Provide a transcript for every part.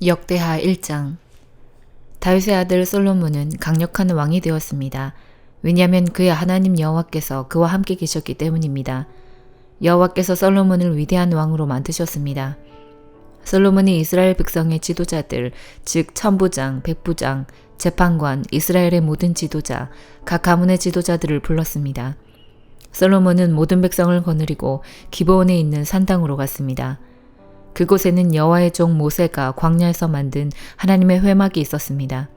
역대하 1장. 다윗의 아들 솔로몬은 강력한 왕이 되었습니다. 왜냐하면 그의 하나님 여호와께서 그와 함께 계셨기 때문입니다. 여호와께서 솔로몬을 위대한 왕으로 만드셨습니다. 솔로몬이 이스라엘 백성의 지도자들, 즉 천부장, 백부장, 재판관, 이스라엘의 모든 지도자, 각 가문의 지도자들을 불렀습니다. 솔로몬은 모든 백성을 거느리고 기브온에 있는 산당으로 갔습니다. 그곳에는 여호와의 종 모세가 광야에서 만든 하나님의 회막이 있었습니다.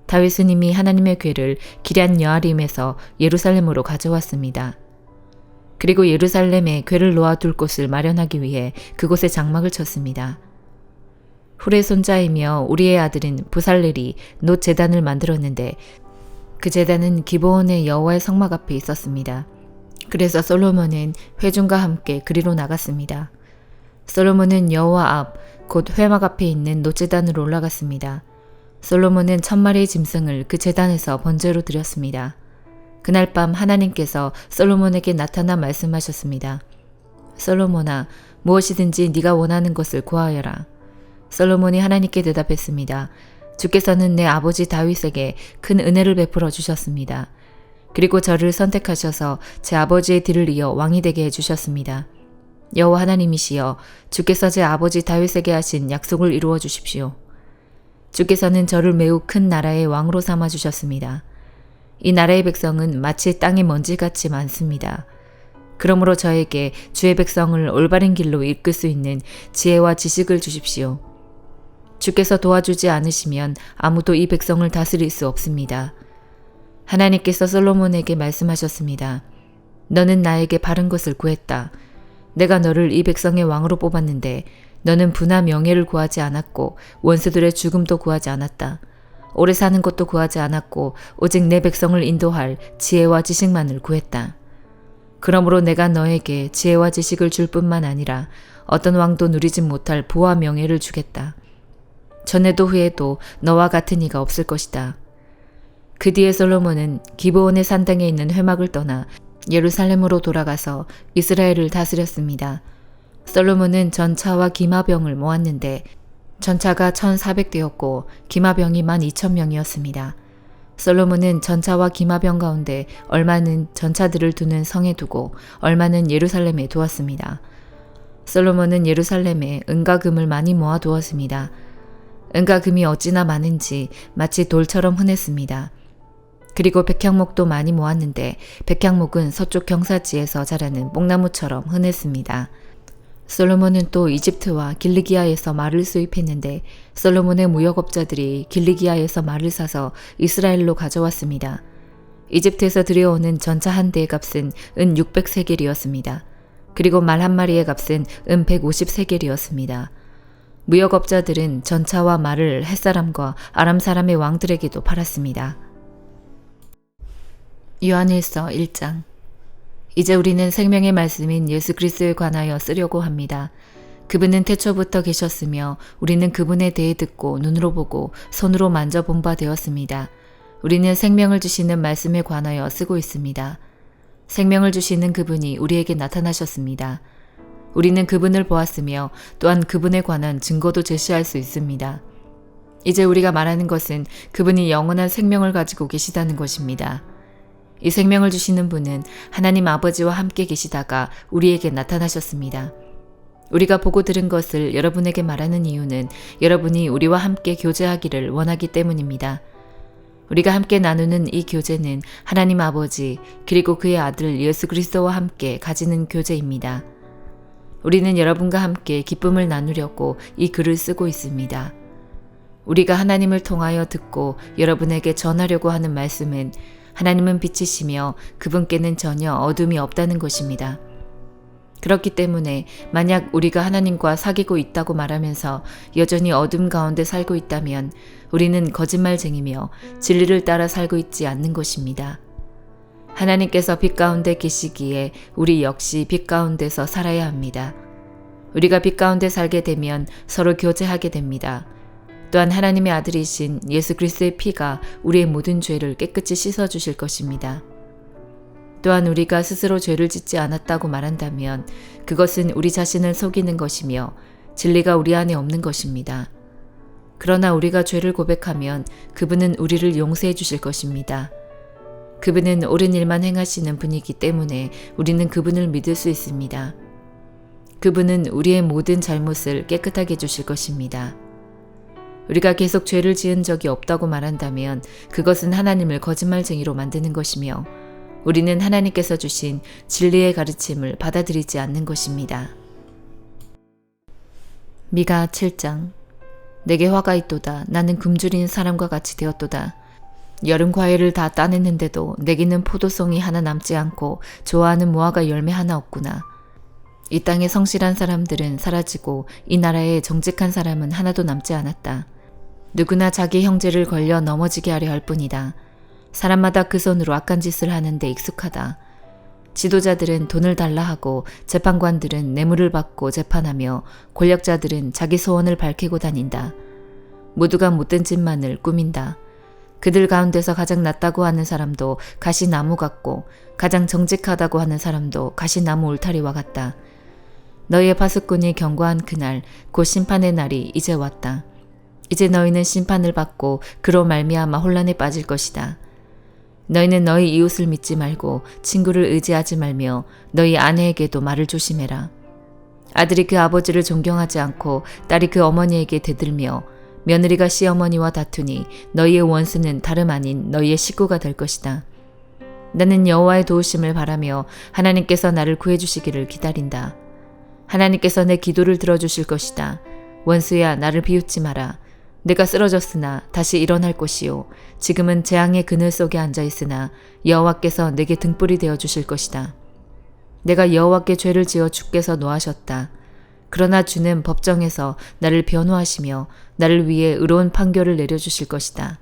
다윗은 이미 하나님의 궤를 기럇 여아림에서 예루살렘으로 가져왔습니다. 그리고 예루살렘에 궤를 놓아둘 곳을 마련하기 위해 그곳에 장막을 쳤습니다. 훌의 손자이며 우리의 아들인 부살렐이 놋 제단을 만들었는데 그 제단은 기브온의 여호와의 성막 앞에 있었습니다. 그래서 솔로몬은 회중과 함께 그리로 나갔습니다. 솔로몬은 여호와 앞, 곧 회막 앞에 있는 놋제단으로 올라갔습니다. 솔로몬은 1000마리의 짐승을 그 제단에서 번제로 드렸습니다. 그날 밤 하나님께서 솔로몬에게 나타나 말씀하셨습니다. 솔로몬아, 무엇이든지 네가 원하는 것을 구하여라. 솔로몬이 하나님께 대답했습니다. 주께서는 내 아버지 다윗에게 큰 은혜를 베풀어 주셨습니다. 그리고 저를 선택하셔서 제 아버지의 뒤를 이어 왕이 되게 해주셨습니다. 여호와 하나님이시여, 주께서 제 아버지 다윗에게 하신 약속을 이루어 주십시오. 주께서는 저를 매우 큰 나라의 왕으로 삼아 주셨습니다. 이 나라의 백성은 마치 땅의 먼지같이 많습니다. 그러므로 저에게 주의 백성을 올바른 길로 이끌 수 있는 지혜와 지식을 주십시오. 주께서 도와주지 않으시면 아무도 이 백성을 다스릴 수 없습니다. 하나님께서 솔로몬에게 말씀하셨습니다. 너는 나에게 바른 것을 구했다. 내가 너를 이 백성의 왕으로 뽑았는데 너는 부나 명예를 구하지 않았고 원수들의 죽음도 구하지 않았다. 오래 사는 것도 구하지 않았고 오직 내 백성을 인도할 지혜와 지식만을 구했다. 그러므로 내가 너에게 지혜와 지식을 줄 뿐만 아니라 어떤 왕도 누리지 못할 부와 명예를 주겠다. 전에도 후에도 너와 같은 이가 없을 것이다. 그 뒤에 솔로몬은 기브온의 산당에 있는 회막을 떠나 예루살렘으로 돌아가서 이스라엘을 다스렸습니다. 솔로몬은 전차와 기마병을 모았는데 전차가 1400대였고 기마병이 12,000명이었습니다. 솔로몬은 전차와 기마병 가운데 얼마는 전차들을 두는 성에 두고 얼마는 예루살렘에 두었습니다. 솔로몬은 예루살렘에 은과 금을 많이 모아두었습니다. 은과 금이 어찌나 많은지 마치 돌처럼 흔했습니다. 그리고 백향목도 많이 모았는데 백향목은 서쪽 경사지에서 자라는 뽕나무처럼 흔했습니다. 솔로몬은 또 이집트와 길르기아에서 말을 수입했는데 솔로몬의 무역업자들이 길르기아에서 말을 사서 이스라엘로 가져왔습니다. 이집트에서 들여오는 전차 한 대의 값은 은 600세겔이었습니다. 그리고 말 한 마리의 값은 은 150세겔이었습니다. 무역업자들은 전차와 말을 햇사람과 아람 사람의 왕들에게도 팔았습니다. 요한일서 1장. 이제 우리는 생명의 말씀인 예수 그리스도에 관하여 쓰려고 합니다. 그분은 태초부터 계셨으며 우리는 그분에 대해 듣고 눈으로 보고 손으로 만져본 바 되었습니다. 우리는 생명을 주시는 말씀에 관하여 쓰고 있습니다. 생명을 주시는 그분이 우리에게 나타나셨습니다. 우리는 그분을 보았으며 또한 그분에 관한 증거도 제시할 수 있습니다. 이제 우리가 말하는 것은 그분이 영원한 생명을 가지고 계시다는 것입니다. 이 생명을 주시는 분은 하나님 아버지와 함께 계시다가 우리에게 나타나셨습니다. 우리가 보고 들은 것을 여러분에게 말하는 이유는 여러분이 우리와 함께 교제하기를 원하기 때문입니다. 우리가 함께 나누는 이 교제는 하나님 아버지 그리고 그의 아들 예수 그리스도와 함께 가지는 교제입니다. 우리는 여러분과 함께 기쁨을 나누려고 이 글을 쓰고 있습니다. 우리가 하나님을 통하여 듣고 여러분에게 전하려고 하는 말씀은 하나님은 빛이시며 그분께는 전혀 어둠이 없다는 것입니다. 그렇기 때문에 만약 우리가 하나님과 사귀고 있다고 말하면서 여전히 어둠 가운데 살고 있다면 우리는 거짓말쟁이며 진리를 따라 살고 있지 않는 것입니다. 하나님께서 빛 가운데 계시기에 우리 역시 빛 가운데서 살아야 합니다. 우리가 빛 가운데 살게 되면 서로 교제하게 됩니다. 또한 하나님의 아들이신 예수 그리스도의 피가 우리의 모든 죄를 깨끗이 씻어주실 것입니다. 또한 우리가 스스로 죄를 짓지 않았다고 말한다면 그것은 우리 자신을 속이는 것이며 진리가 우리 안에 없는 것입니다. 그러나 우리가 죄를 고백하면 그분은 우리를 용서해 주실 것입니다. 그분은 옳은 일만 행하시는 분이기 때문에 우리는 그분을 믿을 수 있습니다. 그분은 우리의 모든 잘못을 깨끗하게 해주실 것입니다. 우리가 계속 죄를 지은 적이 없다고 말한다면 그것은 하나님을 거짓말쟁이로 만드는 것이며 우리는 하나님께서 주신 진리의 가르침을 받아들이지 않는 것입니다. 미가 7장. 내게 화가 있도다. 나는 굶주린 사람과 같이 되었도다. 여름 과일을 다 따냈는데도 내게는 포도송이 하나 남지 않고 좋아하는 무화과 열매 하나 없구나. 이 땅의 성실한 사람들은 사라지고 이 나라에 정직한 사람은 하나도 남지 않았다. 누구나 자기 형제를 걸려 넘어지게 하려 할 뿐이다. 사람마다 그 손으로 악한 짓을 하는데 익숙하다. 지도자들은 돈을 달라 하고 재판관들은 뇌물을 받고 재판하며 권력자들은 자기 소원을 밝히고 다닌다. 모두가 못된 짓만을 꾸민다. 그들 가운데서 가장 낫다고 하는 사람도 가시나무 같고 가장 정직하다고 하는 사람도 가시나무 울타리와 같다. 너희의 파수꾼이 경고한 그날 곧 심판의 날이 이제 왔다. 이제 너희는 심판을 받고 그로 말미암아 혼란에 빠질 것이다. 너희는 너희 이웃을 믿지 말고 친구를 의지하지 말며 너희 아내에게도 말을 조심해라. 아들이 그 아버지를 존경하지 않고 딸이 그 어머니에게 대들며 며느리가 시어머니와 다투니 너희의 원수는 다름 아닌 너희의 식구가 될 것이다. 나는 여호와의 도우심을 바라며 하나님께서 나를 구해주시기를 기다린다. 하나님께서 내 기도를 들어주실 것이다. 원수야, 나를 비웃지 마라. 내가 쓰러졌으나 다시 일어날 것이요. 지금은 재앙의 그늘 속에 앉아있으나 여호와께서 내게 등불이 되어주실 것이다. 내가 여호와께 죄를 지어 주께서 노하셨다. 그러나 주는 법정에서 나를 변호하시며 나를 위해 의로운 판결을 내려주실 것이다.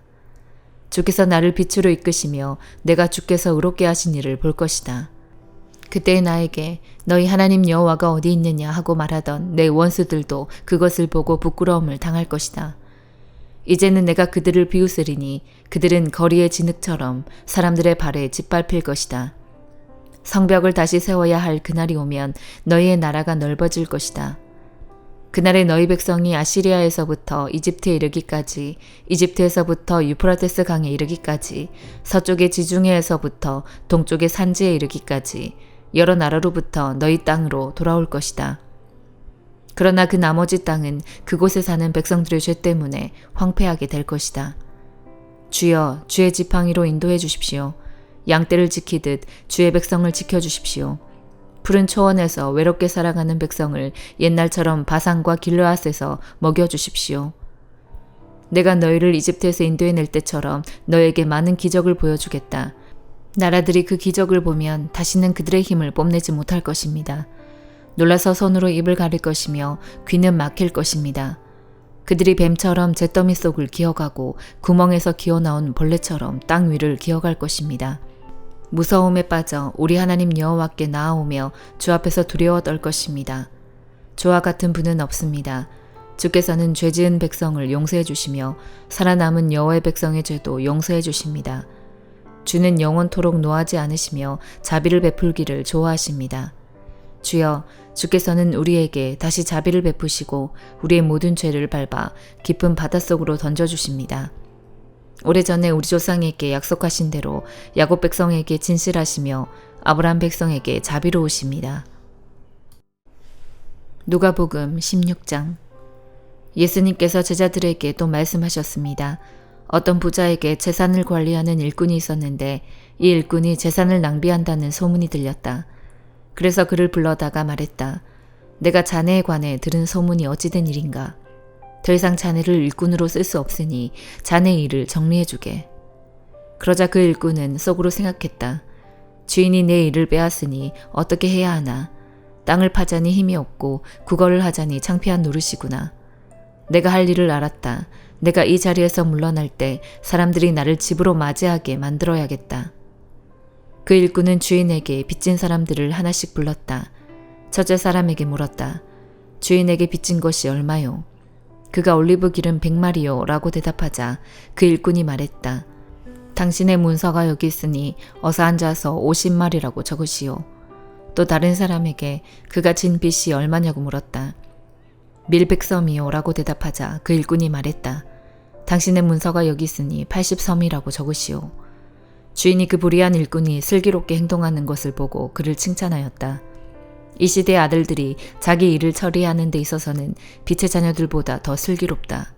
주께서 나를 빛으로 이끄시며 내가 주께서 의롭게 하신 일을 볼 것이다. 그때 나에게 너희 하나님 여호와가 어디 있느냐 하고 말하던 내 원수들도 그것을 보고 부끄러움을 당할 것이다. 이제는 내가 그들을 비웃으리니 그들은 거리의 진흙처럼 사람들의 발에 짓밟힐 것이다. 성벽을 다시 세워야 할 그날이 오면 너희의 나라가 넓어질 것이다. 그날에 너희 백성이 아시리아에서부터 이집트에 이르기까지, 이집트에서부터 유프라테스 강에 이르기까지, 서쪽의 지중해에서부터 동쪽의 산지에 이르기까지 여러 나라로부터 너희 땅으로 돌아올 것이다. 그러나 그 나머지 땅은 그곳에 사는 백성들의 죄 때문에 황폐하게 될 것이다. 주여, 주의 지팡이로 인도해 주십시오. 양떼를 지키듯 주의 백성을 지켜주십시오. 푸른 초원에서 외롭게 살아가는 백성을 옛날처럼 바산과 길르앗에서 먹여주십시오. 내가 너희를 이집트에서 인도해낼 때처럼 너에게 많은 기적을 보여주겠다. 나라들이 그 기적을 보면 다시는 그들의 힘을 뽐내지 못할 것입니다. 놀라서 손으로 입을 가릴 것이며 귀는 막힐 것입니다. 그들이 뱀처럼 잿더미 속을 기어가고 구멍에서 기어나온 벌레처럼 땅 위를 기어갈 것입니다. 무서움에 빠져 우리 하나님 여호와께 나아오며 주 앞에서 두려워 떨 것입니다. 주와 같은 분은 없습니다. 주께서는 죄지은 백성을 용서해 주시며 살아남은 여호와의 백성의 죄도 용서해 주십니다. 주는 영원토록 노하지 않으시며 자비를 베풀기를 좋아하십니다. 주여, 주께서는 우리에게 다시 자비를 베푸시고 우리의 모든 죄를 밟아 깊은 바닷속으로 던져주십니다. 오래전에 우리 조상에게 약속하신 대로 야곱 백성에게 진실하시며 아브라함 백성에게 자비로우십니다. 누가복음 16장. 예수님께서 제자들에게 또 말씀하셨습니다. 어떤 부자에게 재산을 관리하는 일꾼이 있었는데 이 일꾼이 재산을 낭비한다는 소문이 들렸다. 그래서 그를 불러다가 말했다. 내가 자네에 관해 들은 소문이 어찌된 일인가? 더 이상 자네를 일꾼으로 쓸 수 없으니 자네의 일을 정리해주게. 그러자 그 일꾼은 속으로 생각했다. 주인이 내 일을 빼앗으니 어떻게 해야 하나? 땅을 파자니 힘이 없고 국어를 하자니 창피한 노릇이구나. 내가 할 일을 알았다. 내가 이 자리에서 물러날 때 사람들이 나를 집으로 맞이하게 만들어야겠다. 그 일꾼은 주인에게 빚진 사람들을 하나씩 불렀다. 첫째 사람에게 물었다. 주인에게 빚진 것이 얼마요? 그가 올리브 기름 100마리요 라고 대답하자 그 일꾼이 말했다. 당신의 문서가 여기 있으니 어서 앉아서 50마리라고 적으시오. 또 다른 사람에게 그가 진 빚이 얼마냐고 물었다. 밀백섬이요 라고 대답하자 그 일꾼이 말했다. 당신의 문서가 여기 있으니 80섬이라고 적으시오. 주인이 그 불의한 일꾼이 슬기롭게 행동하는 것을 보고 그를 칭찬하였다. 이 시대의 아들들이 자기 일을 처리하는 데 있어서는 빛의 자녀들보다 더 슬기롭다.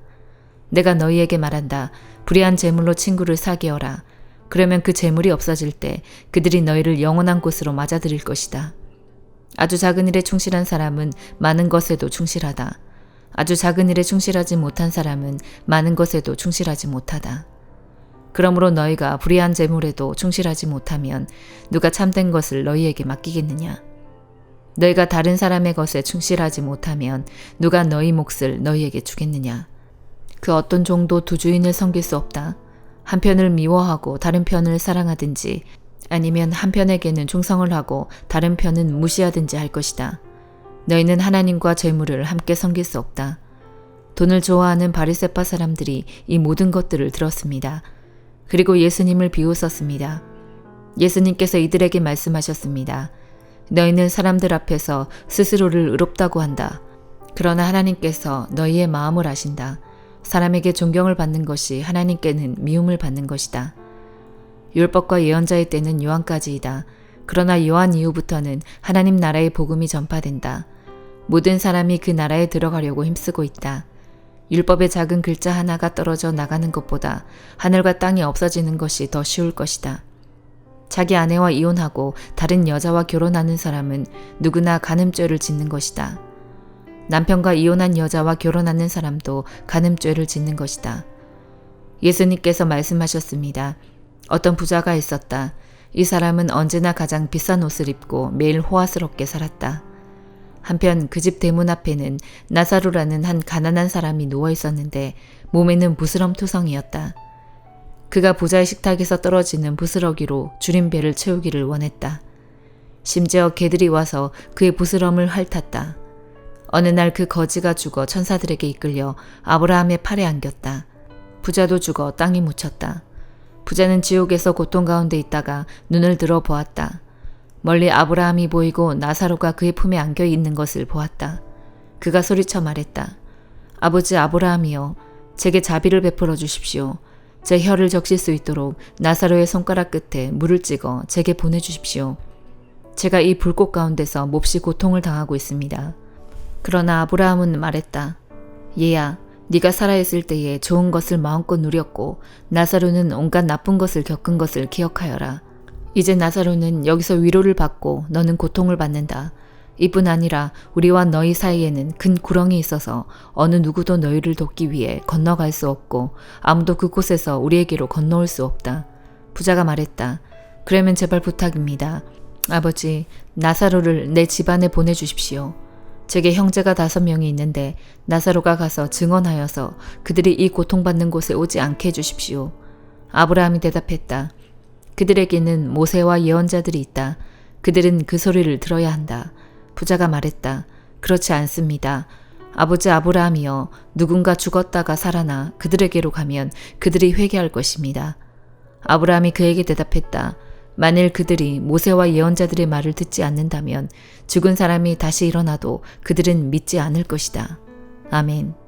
내가 너희에게 말한다. 불의한 재물로 친구를 사귀어라. 그러면 그 재물이 없어질 때 그들이 너희를 영원한 곳으로 맞아들일 것이다. 아주 작은 일에 충실한 사람은 많은 것에도 충실하다. 아주 작은 일에 충실하지 못한 사람은 많은 것에도 충실하지 못하다. 그러므로 너희가 불의한 재물에도 충실하지 못하면 누가 참된 것을 너희에게 맡기겠느냐? 너희가 다른 사람의 것에 충실하지 못하면 누가 너희 몫을 너희에게 주겠느냐? 그 어떤 종도 두 주인을 섬길 수 없다. 한 편을 미워하고 다른 편을 사랑하든지 아니면 한 편에게는 충성을 하고 다른 편은 무시하든지 할 것이다. 너희는 하나님과 재물을 함께 섬길 수 없다. 돈을 좋아하는 바리새파 사람들이 이 모든 것들을 들었습니다. 그리고 예수님을 비웃었습니다. 예수님께서 이들에게 말씀하셨습니다. 너희는 사람들 앞에서 스스로를 의롭다고 한다. 그러나 하나님께서 너희의 마음을 아신다. 사람에게 존경을 받는 것이 하나님께는 미움을 받는 것이다. 율법과 예언자의 때는 요한까지이다. 그러나 요한 이후부터는 하나님 나라의 복음이 전파된다. 모든 사람이 그 나라에 들어가려고 힘쓰고 있다. 율법의 작은 글자 하나가 떨어져 나가는 것보다 하늘과 땅이 없어지는 것이 더 쉬울 것이다. 자기 아내와 이혼하고 다른 여자와 결혼하는 사람은 누구나 간음죄를 짓는 것이다. 남편과 이혼한 여자와 결혼하는 사람도 간음죄를 짓는 것이다. 예수님께서 말씀하셨습니다. 어떤 부자가 있었다. 이 사람은 언제나 가장 비싼 옷을 입고 매일 호화스럽게 살았다. 한편 그 집 대문 앞에는 나사로라는 한 가난한 사람이 누워 있었는데 몸에는 부스럼투성이었다. 그가 부자의 식탁에서 떨어지는 부스러기로 줄인 배를 채우기를 원했다. 심지어 개들이 와서 그의 부스럼을 핥았다. 어느 날 그 거지가 죽어 천사들에게 이끌려 아브라함의 팔에 안겼다. 부자도 죽어 땅에 묻혔다. 부자는 지옥에서 고통 가운데 있다가 눈을 들어 보았다. 멀리 아브라함이 보이고 나사로가 그의 품에 안겨 있는 것을 보았다. 그가 소리쳐 말했다. 아버지 아브라함이여, 제게 자비를 베풀어 주십시오. 제 혀를 적실 수 있도록 나사로의 손가락 끝에 물을 찍어 제게 보내주십시오. 제가 이 불꽃 가운데서 몹시 고통을 당하고 있습니다. 그러나 아브라함은 말했다. 얘야, 네가 살아있을 때에 좋은 것을 마음껏 누렸고 나사로는 온갖 나쁜 것을 겪은 것을 기억하여라. 이제 나사로는 여기서 위로를 받고 너는 고통을 받는다. 이뿐 아니라 우리와 너희 사이에는 큰 구렁이 있어서 어느 누구도 너희를 돕기 위해 건너갈 수 없고 아무도 그곳에서 우리에게로 건너올 수 없다. 부자가 말했다. 그러면 제발 부탁입니다. 아버지, 나사로를 내 집안에 보내주십시오. 제게 형제가 5명이 있는데 나사로가 가서 증언하여서 그들이 이 고통받는 곳에 오지 않게 해주십시오. 아브라함이 대답했다. 그들에게는 모세와 예언자들이 있다. 그들은 그 소리를 들어야 한다. 부자가 말했다. 그렇지 않습니다. 아버지 아브라함이여, 누군가 죽었다가 살아나 그들에게로 가면 그들이 회개할 것입니다. 아브라함이 그에게 대답했다. 만일 그들이 모세와 예언자들의 말을 듣지 않는다면 죽은 사람이 다시 일어나도 그들은 믿지 않을 것이다. 아멘.